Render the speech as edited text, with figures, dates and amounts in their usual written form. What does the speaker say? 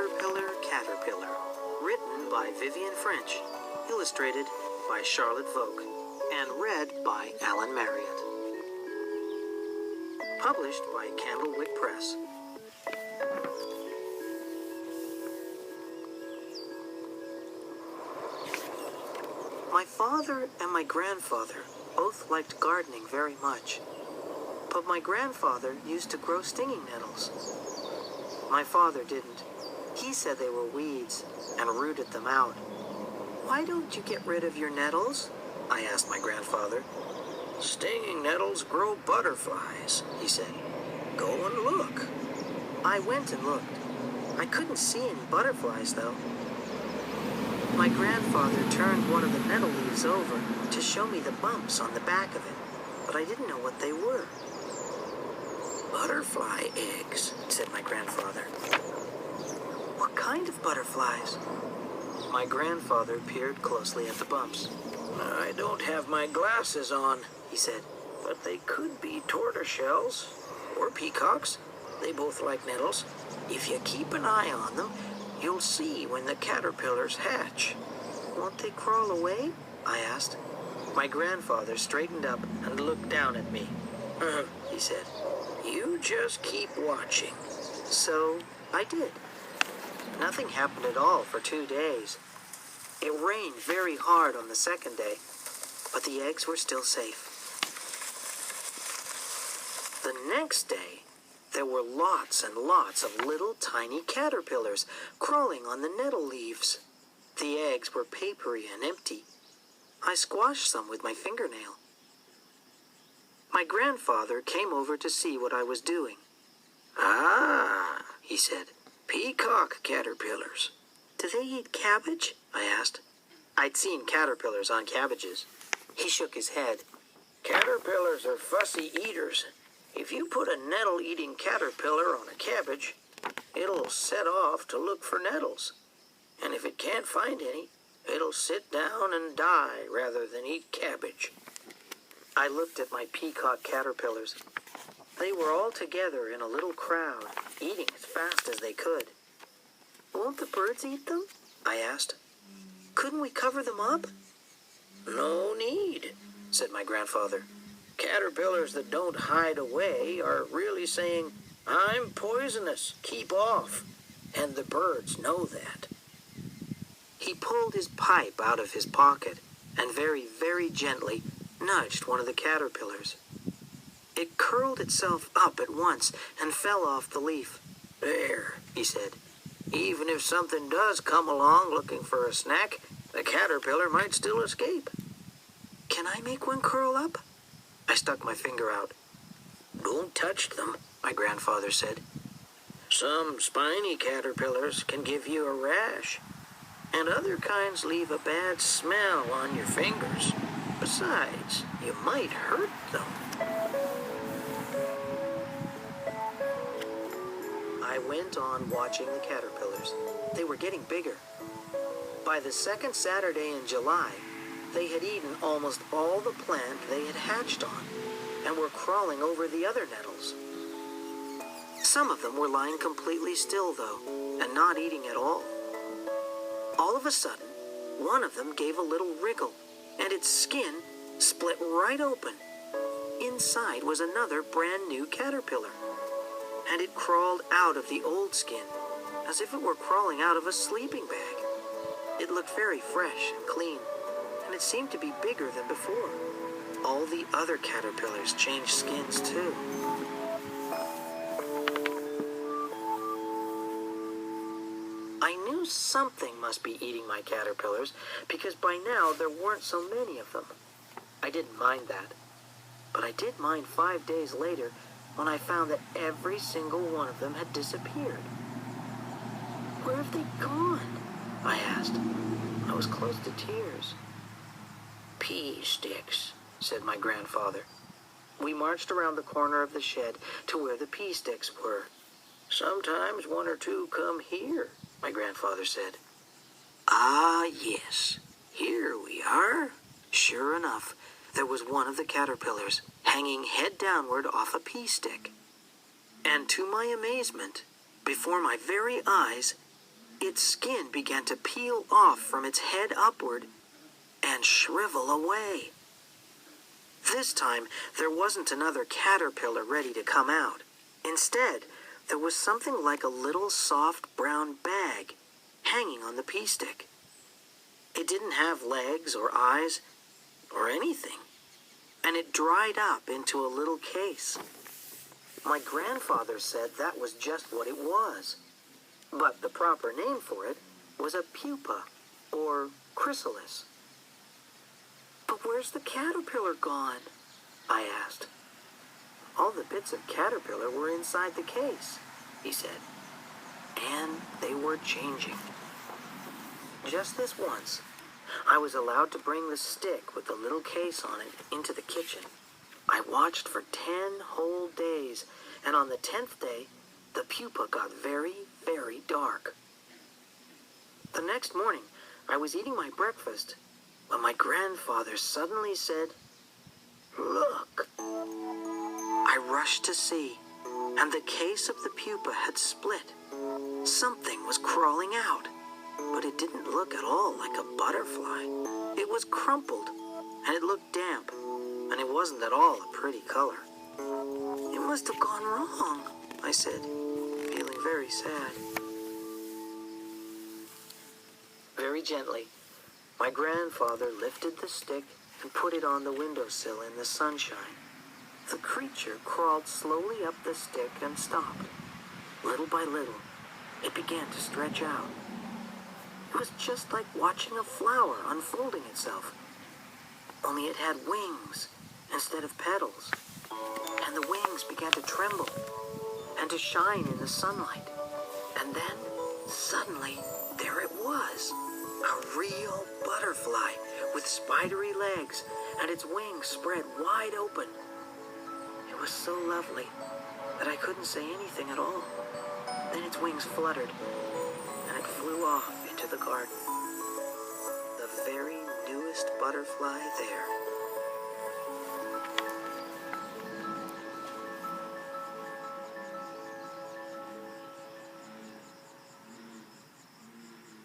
Catipillar Catipillar, written by Vivian French, illustrated by Charlotte Vogue, and read by Alan Marriott. Published by Candlewick Press. My father and my grandfather both liked gardening very much, but my grandfather used to grow stinging nettles. My father didn't. He said they were weeds and rooted them out. "Why don't you get rid of your nettles?" I asked my grandfather. "Stinging nettles grow butterflies," he said. "Go and look." I went and looked. I couldn't see any butterflies, though. My grandfather turned one of the nettle leaves over to show me the bumps on the back of it, but I didn't know what they were. "Butterfly eggs," said my grandfather. "What kind of butterflies?" My grandfather peered closely at the bumps. "I don't have my glasses on," he said, "but they could be tortoiseshells or peacocks. They both like nettles. If you keep an eye on them, you'll see when the caterpillars hatch." "Won't they crawl away?" I asked. My grandfather straightened up and looked down at me. He said, "You just keep watching." So I did. Nothing happened at all for 2 days. It rained very hard on the second day, but the eggs were still safe. The next day, there were lots and lots of little tiny caterpillars crawling on the nettle leaves. The eggs were papery and empty. I squashed some with my fingernail. My grandfather came over to see what I was doing. "Ah," he said, "peacock caterpillars." "Do they eat cabbage?" I asked. I'd seen caterpillars on cabbages. He shook his head. "Caterpillars are fussy eaters. If you put a nettle-eating caterpillar on a cabbage, it'll set off to look for nettles. And if it can't find any, it'll sit down and die rather than eat cabbage." I looked at my peacock caterpillars. They were all together in a little crowd, eating as fast as they could. "Won't the birds eat them?" I asked. "Couldn't we cover them up?" "No need," said my grandfather. "Caterpillars that don't hide away are really saying, 'I'm poisonous, keep off,' and the birds know that." He pulled his pipe out of his pocket and very, very gently nudged one of the caterpillars. It curled itself up at once and fell off the leaf. "There," he said. "Even if something does come along looking for a snack, the caterpillar might still escape." "Can I make one curl up?" I stuck my finger out. "Don't touch them," my grandfather said. "Some spiny caterpillars can give you a rash, and other kinds leave a bad smell on your fingers. Besides, you might hurt them." I went on watching the caterpillars. They were getting bigger. By the second Saturday in July, they had eaten almost all the plant they had hatched on and were crawling over the other nettles. Some of them were lying completely still, though, and not eating at all. All of a sudden, one of them gave a little wriggle, and its skin split right open. Inside was another brand new caterpillar, and it crawled out of the old skin as if it were crawling out of a sleeping bag. It looked very fresh and clean, and it seemed to be bigger than before. All the other caterpillars changed skins too. I knew something must be eating my caterpillars because by now there weren't so many of them. I didn't mind that, but I did mind 5 days later when I found that every single one of them had disappeared. "Where have they gone?" I asked. I was close to tears. "Pea sticks," said my grandfather. We marched around the corner of the shed to where the pea sticks were. "Sometimes one or two come here," my grandfather said. "Ah, yes, here we are." Sure enough, there was one of the caterpillars hanging head downward off a pea stick. And to my amazement, before my very eyes, its skin began to peel off from its head upward and shrivel away. This time, there wasn't another caterpillar ready to come out. Instead, there was something like a little soft brown bag hanging on the pea stick. It didn't have legs or eyes or anything, and it dried up into a little case. My grandfather said that was just what it was, but the proper name for it was a pupa or chrysalis. "But where's the caterpillar gone?" I asked. "All the bits of caterpillar were inside the case," he said, "and they were changing." Just this once, I was allowed to bring the stick with the little case on it into the kitchen. I watched for 10 whole days, and on the 10th day, the pupa got very, very dark. The next morning, I was eating my breakfast when my grandfather suddenly said, "Look!" I rushed to see, and the case of the pupa had split. Something was crawling out, but it didn't look at all like a butterfly. It was crumpled, and it looked damp, and it wasn't at all a pretty color. "It must have gone wrong," I said, feeling very sad. Very gently, my grandfather lifted the stick and put it on the windowsill in the sunshine. The creature crawled slowly up the stick and stopped. Little by little, it began to stretch out. It was just like watching a flower unfolding itself, only it had wings instead of petals. And the wings began to tremble and to shine in the sunlight. And then, suddenly, there it was, a real butterfly with spidery legs and its wings spread wide open. It was so lovely that I couldn't say anything at all. Then its wings fluttered, and it flew off into the garden. The very newest butterfly there.